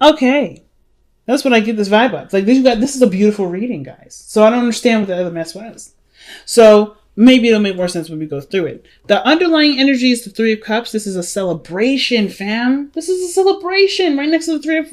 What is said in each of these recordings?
Okay. That's what I get this vibe of. Like this is a beautiful reading, guys. So I don't understand what the other mess was. So maybe it'll make more sense when we go through it. The underlying energy is the Three of Cups. This is a celebration, fam. This is a celebration. Right next to the Three of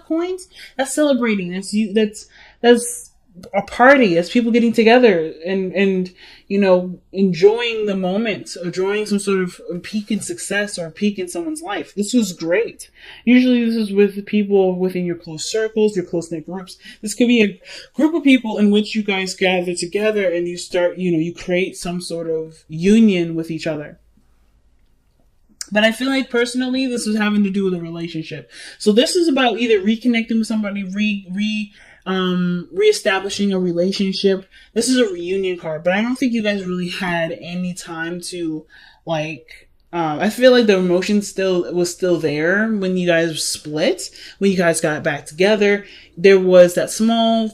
Coins. That's celebrating. That's you. That's a party. That's people getting together and enjoying the moment, enjoying some sort of peak in success or peak in someone's life. This was great. Usually this is with people within your close circles, your close-knit groups. This could be a group of people in which you guys gather together and you start, you create some sort of union with each other. But I feel like personally, this is having to do with a relationship. So this is about either reconnecting with somebody, reestablishing a relationship. This is a reunion card, but I don't think you guys really had any time to I feel like the emotion was still there when you guys split, when you guys got back together. There was that small,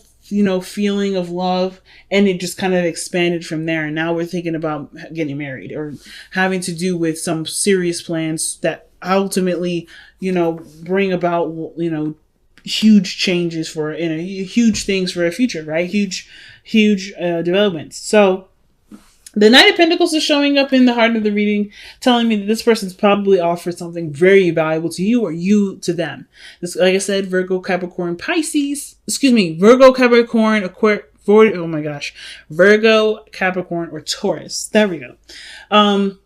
feeling of love, and it just kind of expanded from there. And now we're thinking about getting married or having to do with some serious plans that ultimately, bring about, huge changes for, huge things for a future, right? Huge developments. So the Knight of Pentacles is showing up in the heart of the reading, telling me that this person's probably offered something very valuable to you or you to them. This, like I said, Virgo, Capricorn, Virgo, Capricorn, Virgo, Capricorn, or Taurus. There we go.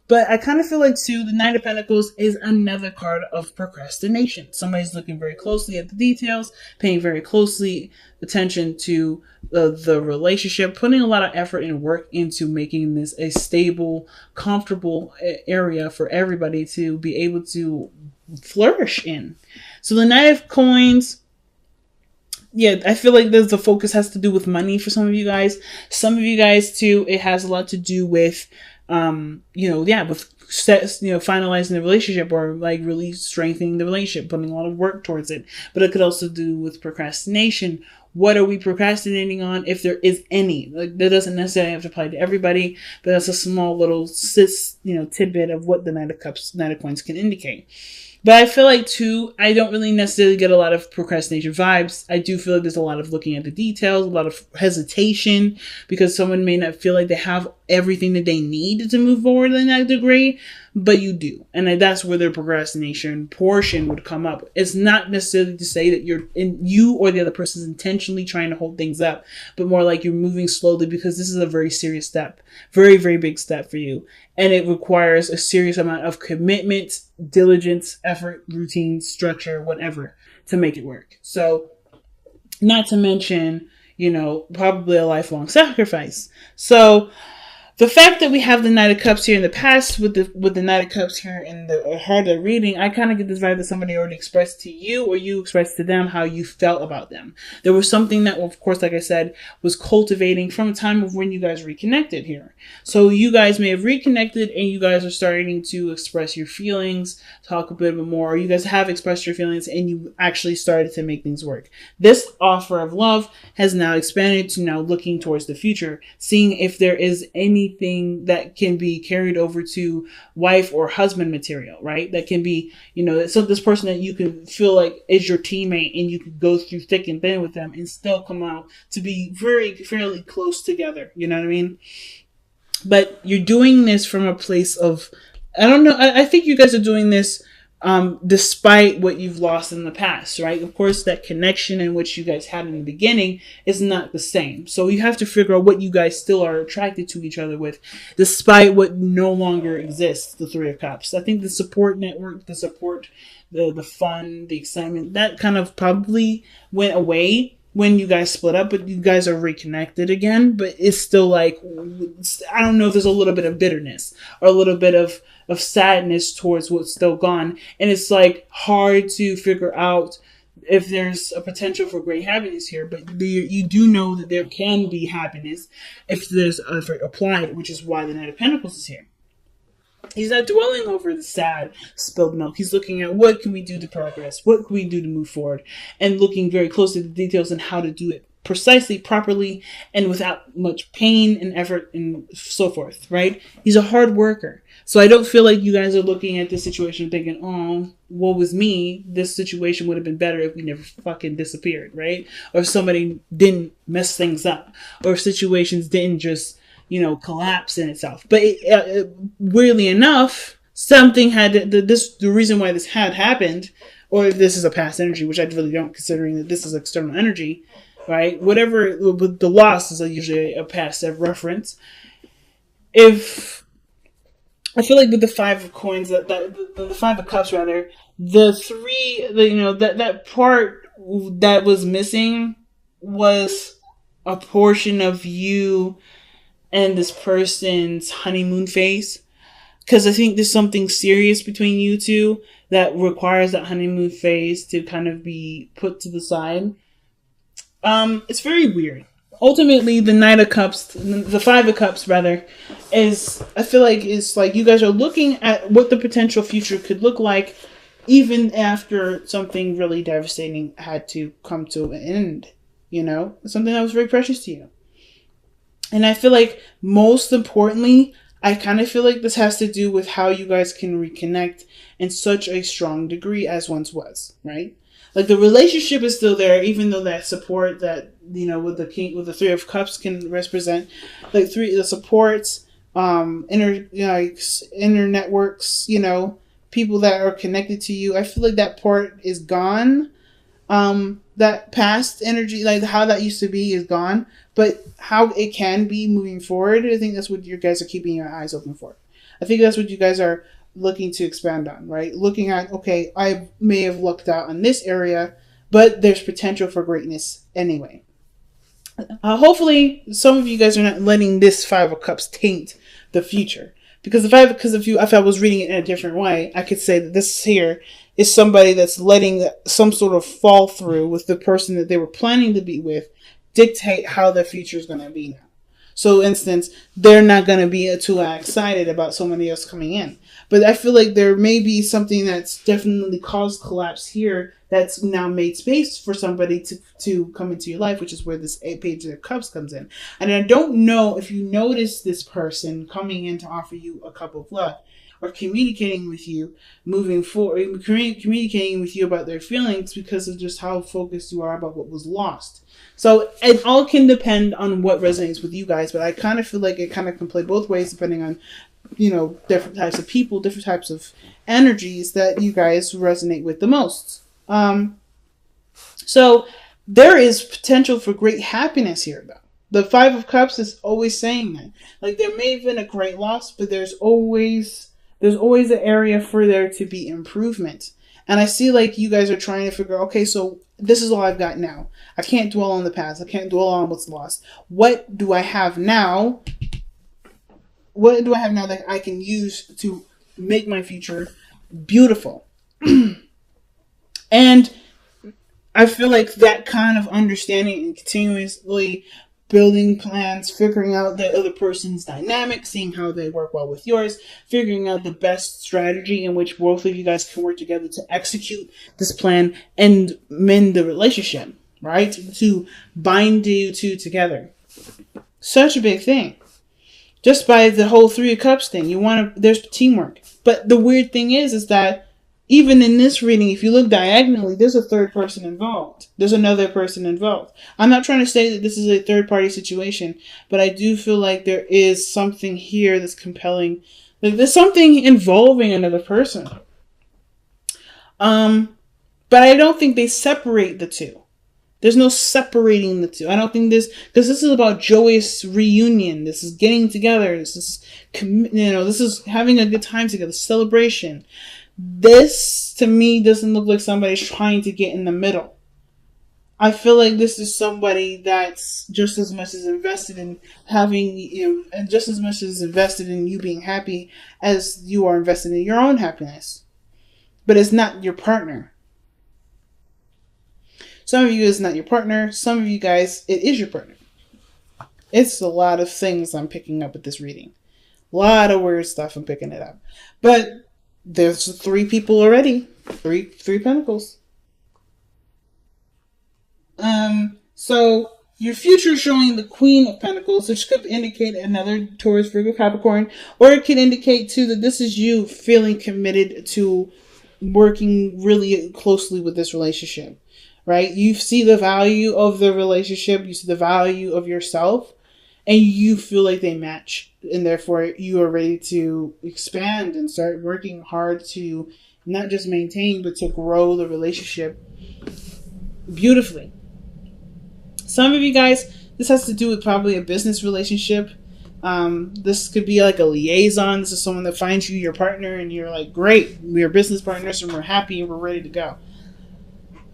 But I kind of feel like too, the Knight of Pentacles is another card of procrastination. Somebody's looking very closely at the details, paying very closely attention to the relationship, putting a lot of effort and work into making this a stable, comfortable area for everybody to be able to flourish in. So the Knight of Coins, yeah, I feel like the focus has to do with money for some of you guys. Some of you guys too, it has a lot to do with, with finalizing the relationship or really strengthening the relationship, putting a lot of work towards it. But it could also do with procrastination. What are we procrastinating on, if there is any? That doesn't necessarily have to apply to everybody, but that's a small little tidbit of what the Knight of Cups, Knight of Coins can indicate. But I feel like too, I don't really necessarily get a lot of procrastination vibes. I do feel like there's a lot of looking at the details, a lot of hesitation, because someone may not feel like they have everything that they need to move forward in that degree, but you do. And that's where the procrastination portion would come up. It's not necessarily to say that you or the other person is intentionally trying to hold things up, but more like you're moving slowly because this is a very serious step, very, very big step for you. And it requires a serious amount of commitment, diligence, effort, routine, structure, whatever, to make it work. So, not to mention, probably a lifelong sacrifice. So, the fact that we have the Knight of Cups here in the past with the Knight of Cups here in the heart of the reading, I kind of get this vibe that somebody already expressed to you or you expressed to them how you felt about them. There was something that, of course, like I said, was cultivating from a time of when you guys reconnected here. So you guys may have reconnected and you guys are starting to express your feelings, talk a bit more, or you guys have expressed your feelings and you actually started to make things work. This offer of love has now expanded to now looking towards the future, seeing if there is anything that can be carried over to wife or husband material, right? That can be, so this person that you can feel like is your teammate and you can go through thick and thin with them and still come out to be fairly close together. You know what I mean? But you're doing this from a place of, I don't know. I think you guys are doing this despite what you've lost in the past, right? Of course, that connection in which you guys had in the beginning is not the same. So you have to figure out what you guys still are attracted to each other with, despite what no longer exists, the Three of Cups. I think the support network, the support, the fun, the excitement, that kind of probably went away when you guys split up, but you guys are reconnected again. But it's still I don't know if there's a little bit of bitterness or a little bit of sadness towards what's still gone. And it's hard to figure out if there's a potential for great happiness here, but you do know that there can be happiness if there's effort applied, which is why the Knight of Pentacles is here. He's not dwelling over the sad spilled milk. He's looking at what can we do to progress? What can we do to move forward? And looking very closely at the details and how to do it precisely, properly, and without much pain and effort and so forth, right? He's a hard worker. So I don't feel like you guys are looking at this situation thinking, oh, woe was me. This situation would have been better if we never fucking disappeared, right? Or if somebody didn't mess things up. Or if situations didn't just, collapse in itself. But weirdly enough, something had the reason why this had happened, or if this is a past energy, which I really don't, considering that this is external energy, right? Whatever, the loss is usually a past reference. If I feel like with the Five of Coins, the Five of Cups rather, the three, that part that was missing was a portion of you and this person's honeymoon phase. Because I think there's something serious between you two that requires that honeymoon phase to kind of be put to the side. It's very weird. Ultimately, the Knight of Cups, the Five of Cups rather, I feel like it's like you guys are looking at what the potential future could look like, even after something really devastating had to come to an end. Something that was very precious to you. And I feel like most importantly, I kind of feel like this has to do with how you guys can reconnect in such a strong degree as once was, right? Like the relationship is still there, even though that support that, with the Three of Cups can represent, like the supports, inner networks, people that are connected to you. I feel like that part is gone. That past energy, like how that used to be, is gone. But how it can be moving forward, I think that's what you guys are keeping your eyes open for. I think that's what you guys are looking to expand on, right? Looking at, okay, I may have lucked out on this area, but there's potential for greatness anyway. Hopefully, some of you guys are not letting this Five of Cups taint the future. Because if I was reading it in a different way, I could say that this here is somebody that's letting some sort of fall through with the person that they were planning to be with dictate how their future is going to be now. So, instance, they're not going to be too excited about somebody else coming in. But I feel like there may be something that's definitely caused collapse here that's now made space for somebody to come into your life, which is where this Page of Cups comes in. And I don't know if you notice this person coming in to offer you a cup of love or communicating with you moving forward, communicating with you about their feelings because of just how focused you are about what was lost. So it all can depend on what resonates with you guys, but I kind of feel like it kind of can play both ways depending on, different types of people, different types of energies that you guys resonate with the most. So there is potential for great happiness here, though. The Five of Cups is always saying that. Like, there may have been a great loss, but there's always an area for there to be improvement. And I see like you guys are trying to figure, okay, so this is all I've got now. I can't dwell on the past. I can't dwell on what's lost. What do I have now? What do I have now that I can use to make my future beautiful? And I feel like that kind of understanding and continuously building plans, figuring out the other person's dynamic, seeing how they work well with yours, figuring out the best strategy in which both of you guys can work together to execute this plan and mend the relationship, right? To bind you two together. Such a big thing. Just by the whole Three of Cups thing, there's teamwork. But the weird thing is that even in this reading, if you look diagonally, there's a third person involved. There's another person involved. I'm not trying to say that this is a third party situation, but I do feel like there is something here that's compelling. Like there's something involving another person. But I don't think they separate the two. There's no separating the two. I don't think because this is about joyous reunion. This is getting together. This is, this is having a good time together, celebration. This, to me, doesn't look like somebody's trying to get in the middle. I feel like this is somebody that's just as much as invested in having, and just as much as invested in you being happy as you are invested in your own happiness. But it's not your partner. Some of you is not your partner. Some of you guys, it is your partner. It's a lot of things I'm picking up with this reading. A lot of weird stuff I'm picking it up. But there's 3 people already. Three pentacles. So Your future is showing the Queen of Pentacles, which could indicate another Taurus, Virgo, Capricorn, or it could indicate too that this is you feeling committed to working really closely with this relationship, right? You see the value of the relationship, you see the value of yourself, and you feel like they match, and therefore you are ready to expand and start working hard to not just maintain, but to grow the relationship beautifully. Some of you guys, this has to do with probably a business relationship. This could be like a liaison. This is someone that finds you your partner and you're like, great, we're business partners and we're happy and we're ready to go.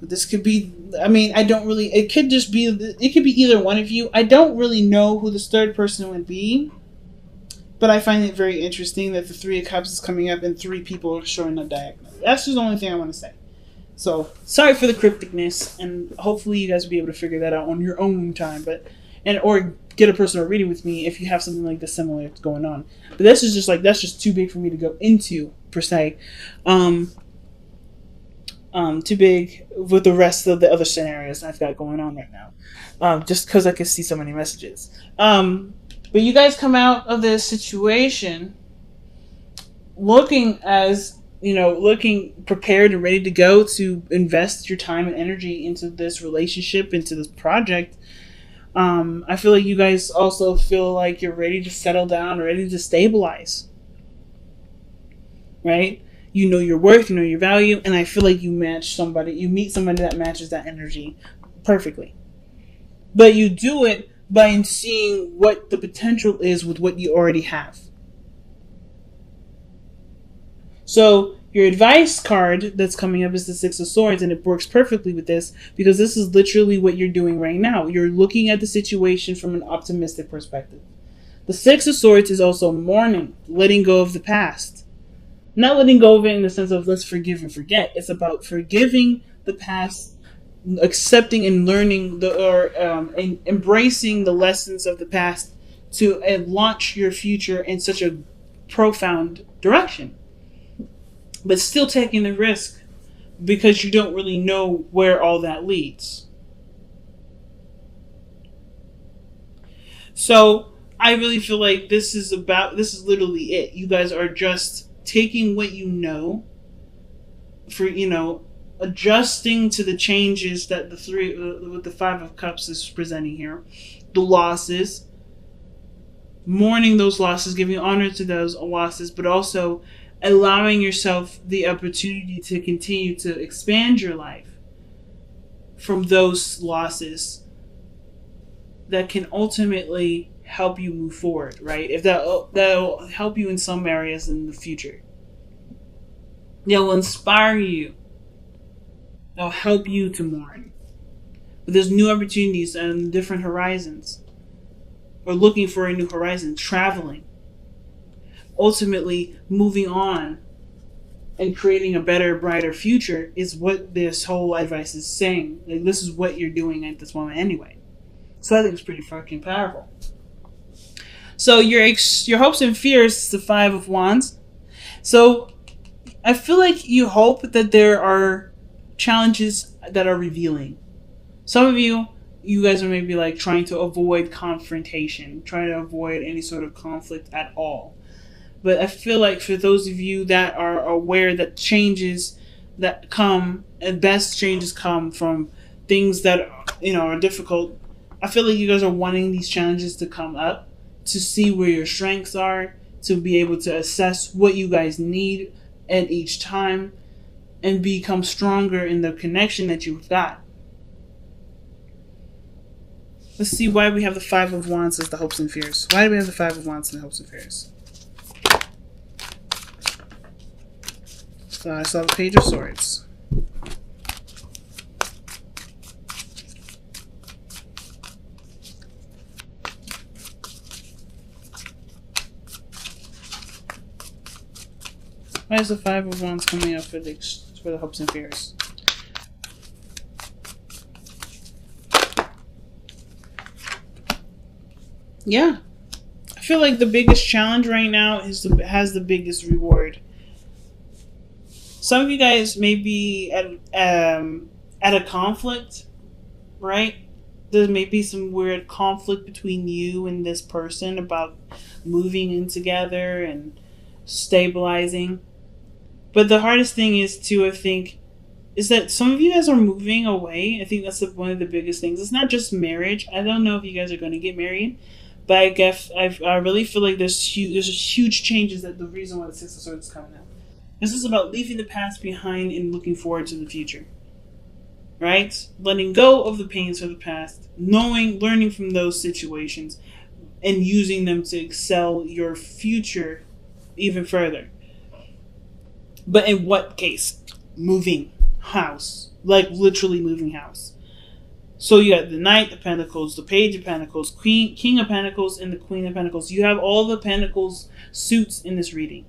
This could be, I mean, I don't really, it could be either one of you. I don't really know who this third person would be, but I find it very interesting that the Three of Cups is coming up and 3 people are showing up diagonally. That's just the only thing I want to say. So, sorry for the crypticness, and hopefully you guys will be able to figure that out on your own time, or get a personal reading with me if you have something like this similar going on. But this is just that's just too big for me to go into, per se. Too big with the rest of the other scenarios I've got going on right now. Just because I can see so many messages. But you guys come out of this situation looking prepared and ready to go to invest your time and energy into this relationship, into this project. I feel like you guys also feel like you're ready to settle down, ready to stabilize. Right? You know your worth, you know your value, and I feel like you meet somebody that matches that energy perfectly. But you do it by seeing what the potential is with what you already have. So your advice card that's coming up is the Six of Swords, and it works perfectly with this because this is literally what you're doing right now. You're looking at the situation from an optimistic perspective. The Six of Swords is also mourning, letting go of the past. Not letting go of it in the sense of let's forgive and forget. It's about forgiving the past, accepting and learning and embracing the lessons of the past to launch your future in such a profound direction. But still taking the risk because you don't really know where all that leads. So I really feel like this is literally it. You guys are just taking what you know for, adjusting to the changes that with the Five of Cups is presenting here. The losses, mourning those losses, giving honor to those losses, but also allowing yourself the opportunity to continue to expand your life from those losses that can ultimately help you move forward, right? If that'll help you in some areas in the future. They'll inspire you. They'll help you to mourn. But there's new opportunities and different horizons. Or looking for a new horizon, traveling. Ultimately, moving on and creating a better, brighter future is what this whole advice is saying. Like, this is what you're doing at this moment anyway. So I think it's pretty fucking powerful. So your hopes and fears is the Five of Wands. So I feel like you hope that there are challenges that are revealing. Some of you guys are maybe like trying to avoid confrontation, trying to avoid any sort of conflict at all. But I feel like for those of you that are aware that changes that come, and best changes come from things that are difficult, I feel like you guys are wanting these challenges to come up to see where your strengths are, to be able to assess what you guys need at each time, and become stronger in the connection that you've got. Let's see why we have the Five of Wands as the hopes and fears. Why do we have the Five of Wands and the hopes and fears? So I saw the Page of Swords. Why is the Five of Wands coming up for the hopes and fears? Yeah. I feel like the biggest challenge right now has the biggest reward. Some of you guys may be at a conflict, right? there may be some weird conflict between you and this person about moving in together and stabilizing. But the hardest thing is to, I think, is that some of you guys are moving away. I think that's one of the biggest things. It's not just marriage. I don't know if you guys are going to get married, but I guess I really feel like there's huge changes. That the reason why the Six of Swords is coming out. This is about leaving the past behind and looking forward to the future. Right? Letting go of the pains of the past, learning from those situations, and using them to excel your future even further. But in what case? Moving house. Like literally moving house. So you got the Knight of Pentacles, the Page of Pentacles, King of Pentacles, and the Queen of Pentacles. You have all the Pentacles suits in this reading.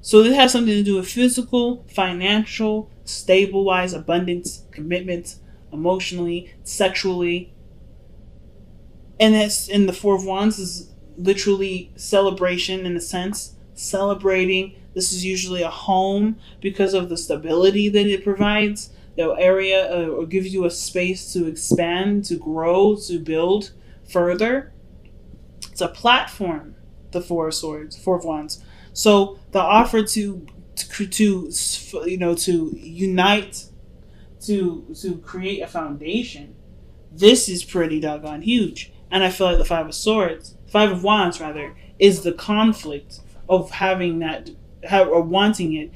So this has something to do with physical, financial, stable-wise, abundance, commitment, emotionally, sexually. And that's in the Four of Wands is literally celebration in a sense. Celebrating. This is usually a home because of the stability that it provides. The area or gives you a space to expand, to grow, to build further. It's a platform, the Four of Swords, Four of Wands. So the offer to unite, to create a foundation, this is pretty doggone huge. And I feel like the Five of Wands rather, is the conflict of having that, or wanting it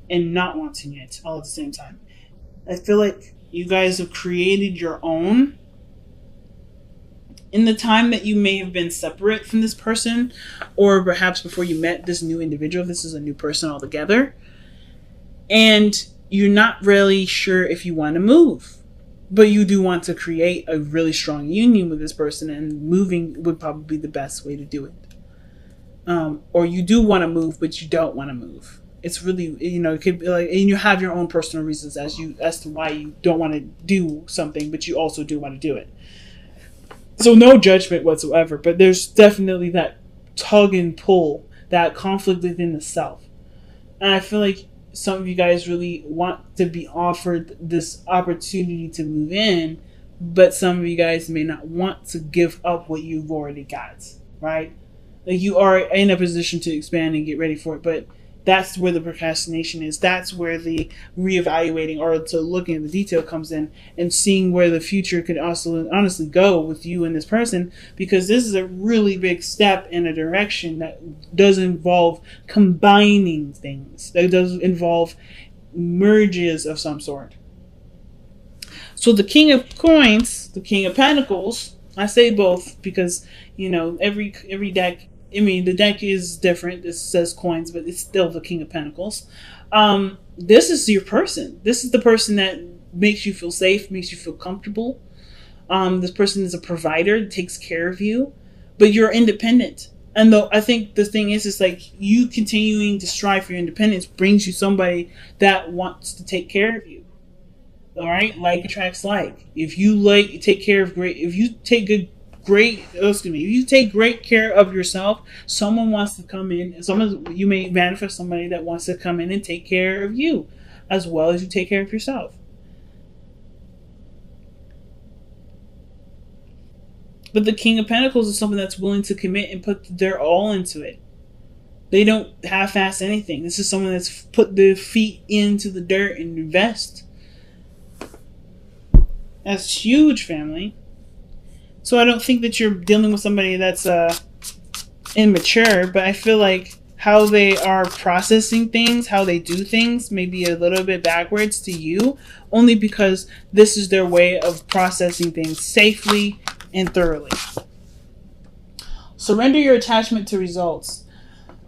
and not wanting it all at the same time. I feel like you guys have created your own in the time that you may have been separate from this person, or perhaps before you met this new individual. This is a new person altogether. And you're not really sure if you want to move, but you do want to create a really strong union with this person, and moving would probably be the best way to do it. Or you do want to move, but you don't want to move. It's really, it could be like, and you have your own personal reasons as to why you don't want to do something, but you also do want to do it. So no judgment whatsoever, but there's definitely that tug and pull, that conflict within the self. And I feel like some of you guys really want to be offered this opportunity to move in, but some of you guys may not want to give up what you've already got, right? Like you are in a position to expand and get ready for it, but that's where the procrastination is. That's where the reevaluating or to looking at the detail comes in, and seeing where the future could also honestly go with you and this person, because this is a really big step in a direction that does involve combining things. That does involve merges of some sort. So the King of Coins, the King of Pentacles, I say both because, every deck, the deck is different. It says coins, but it's still the King of Pentacles. This is your person. This is the person that makes you feel safe, makes you feel comfortable. This person is a provider, takes care of you, but you're independent. And though I think the thing is like you continuing to strive for your independence brings you somebody that wants to take care of you. All right, like attracts like. If you take great care of yourself, someone wants to come in. You may manifest somebody that wants to come in and take care of you, as well as you take care of yourself. But the King of Pentacles is someone that's willing to commit and put their all into it. They don't half-ass anything. This is someone that's put their feet into the dirt and invest. That's huge, family. So I don't think that you're dealing with somebody that's immature, but I feel like how they are processing things, how they do things, may be a little bit backwards to you, only because this is their way of processing things safely and thoroughly. Surrender your attachment to results.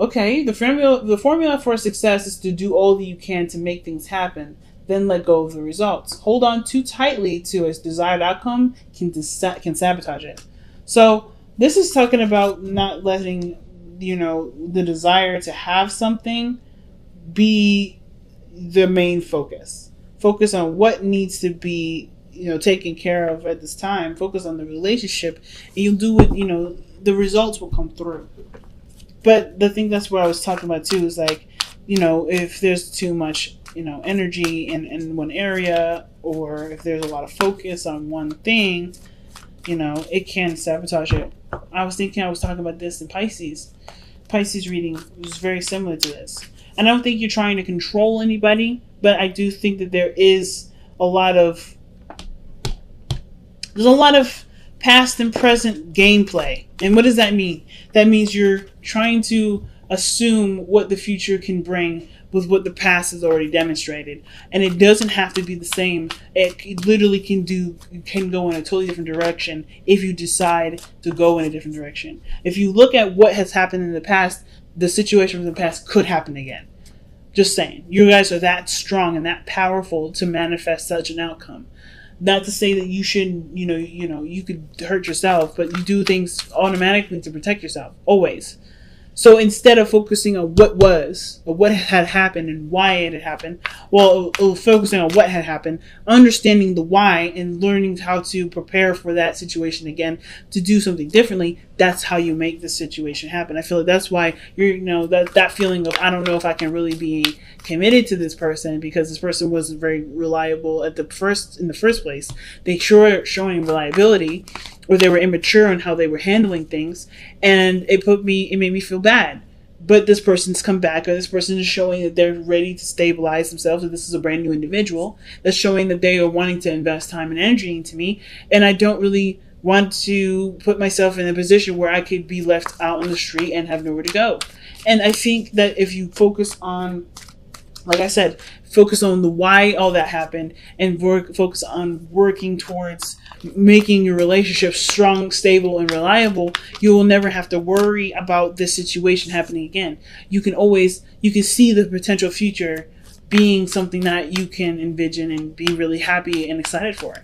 Okay, the formula for success is to do all that you can to make things happen, then let go of the results. Hold on too tightly to a desired outcome can sabotage it. So this is talking about not letting, the desire to have something be the main focus. Focus on what needs to be, taken care of at this time. Focus on the relationship, and you'll do it, the results will come through. But the thing that's what I was talking about too is like, if there's too much energy in one area, or if there's a lot of focus on one thing, it can sabotage it. I was talking about this in Pisces. Pisces reading was very similar to this. And I don't think you're trying to control anybody, but I do think that there's a lot of past and present gameplay. And what does that mean? That means you're trying to assume what the future can bring with what the past has already demonstrated. And it doesn't have to be the same. It literally can go in a totally different direction if you decide to go in a different direction. If you look at what has happened in the past, the situation from the past could happen again. Just saying. You guys are that strong and that powerful to manifest such an outcome. Not to say that you shouldn't, you could hurt yourself, but you do things automatically to protect yourself. Always. So instead of focusing on what was, or what had happened and why it had happened, focusing on what had happened, understanding the why and learning how to prepare for that situation again to do something differently, that's how you make the situation happen. I feel like that's why that feeling of, I don't know if I can really be committed to this person because this person wasn't very reliable in the first place. They showing reliability, or they were immature in how they were handling things, and it made me feel bad. But this person's come back, or this person is showing that they're ready to stabilize themselves, and this is a brand new individual that's showing that they are wanting to invest time and energy into me, and I don't really want to put myself in a position where I could be left out on the street and have nowhere to go. And I think that if you focus on, like I said, focus on the why all that happened, and focus on working towards making your relationship strong, stable, and reliable, you will never have to worry about this situation happening again. You can see the potential future being something that you can envision and be really happy and excited for.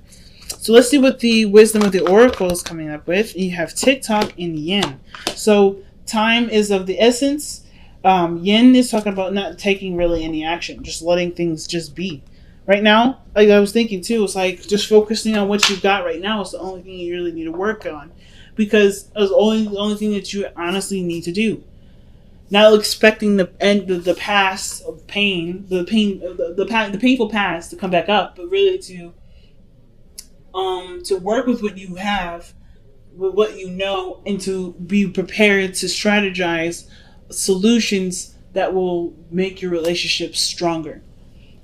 So let's see what the wisdom of the oracle is coming up with. You have TikTok and Yin. So time is of the essence. Yin is talking about not taking really any action, just letting things just be. Right now, like I was thinking too, it's like just focusing on what you've got right now is the only thing you really need to work on, because it's the only thing that you honestly need to do. Not expecting the past of pain, the painful past to come back up, but really to work with what you have, with what you know, and to be prepared to strategize solutions that will make your relationship stronger.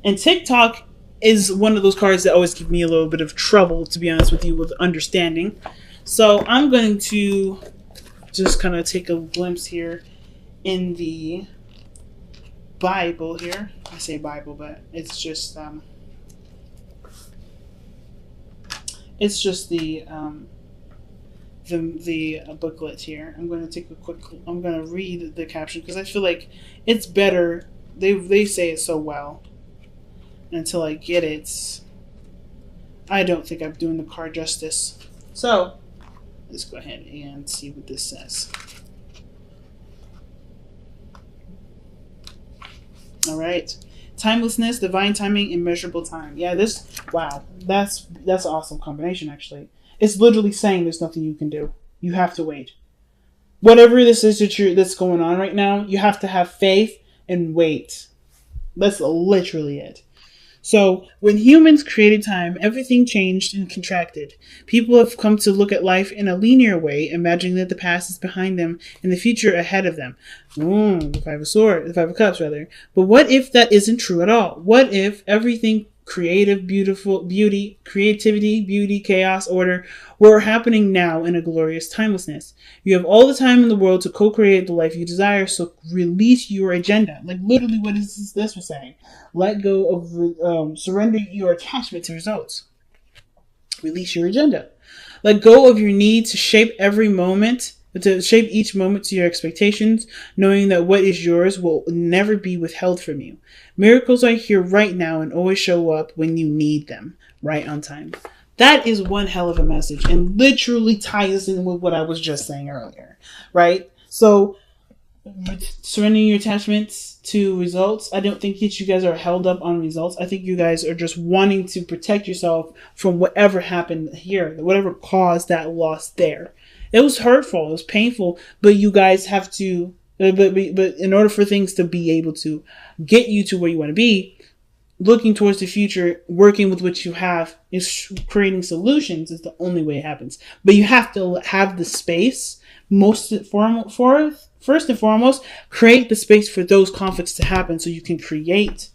And TikTok is one of those cards that always give me a little bit of trouble, to be honest with you, with understanding. So I'm going to just kind of take a glimpse here in the Bible here. I say Bible, but it's just the booklet here. I'm going to read the caption because I feel like it's better. They say it so well. Until I get it, I don't think I'm doing the card justice. So let's go ahead and see what this says. All right. Timelessness, divine timing, immeasurable time. Yeah, wow, that's an awesome combination, actually. It's literally saying there's nothing you can do. You have to wait. Whatever this is that's going on right now, you have to have faith and wait. That's literally it. So, when humans created time, everything changed and contracted. People have come to look at life in a linear way, imagining that the past is behind them and the future ahead of them. The Five of Cups, rather. But what if that isn't true at all? What if everything creativity, beauty, chaos, order were happening now in a glorious timelessness? You have all the time in the world to co-create the life you desire, so release your agenda. Like literally what is this was saying. Let go of, surrender your attachment to results. Release your agenda. Let go of your need to shape each moment to your expectations, knowing that what is yours will never be withheld from you. Miracles are here right now and always show up when you need them, right on time. That is one hell of a message and literally ties in with what I was just saying earlier, right? So, surrendering your attachments to results. I don't think that you guys are held up on results. I think you guys are just wanting to protect yourself from whatever happened here, whatever caused that loss there. It was hurtful. It was painful, but you guys have to, but in order for things to be able to get you to where you want to be, looking towards the future, working with what you have, is creating solutions is the only way it happens. But you have to have the space. First and foremost, create the space for those conflicts to happen so you can create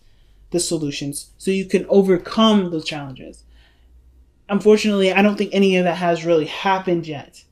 the solutions, so you can overcome those challenges. Unfortunately, I don't think any of that has really happened yet.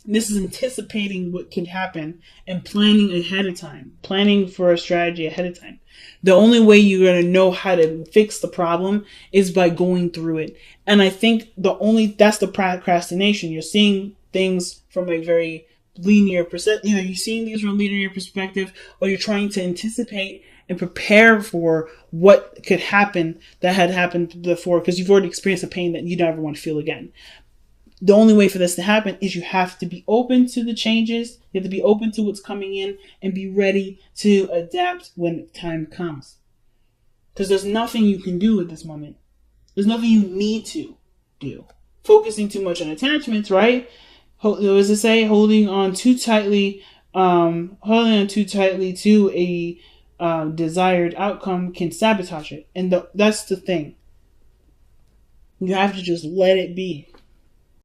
This is anticipating what can happen and planning ahead of time, planning for a strategy ahead of time. The only way you're going to know how to fix the problem is by going through it. And I think that's the procrastination. You're seeing things from a very linear perspective. You're seeing these from a linear perspective, or you're trying to anticipate and prepare for what could happen that had happened before, because you've already experienced a pain that you never want to feel again. The only way for this to happen is you have to be open to the changes. You have to be open to what's coming in and be ready to adapt when time comes. Because there's nothing you can do at this moment. There's nothing you need to do. Focusing too much on attachments, right? What does it say? Holding on too tightly to a desired outcome can sabotage it. And that's the thing. You have to just let it be.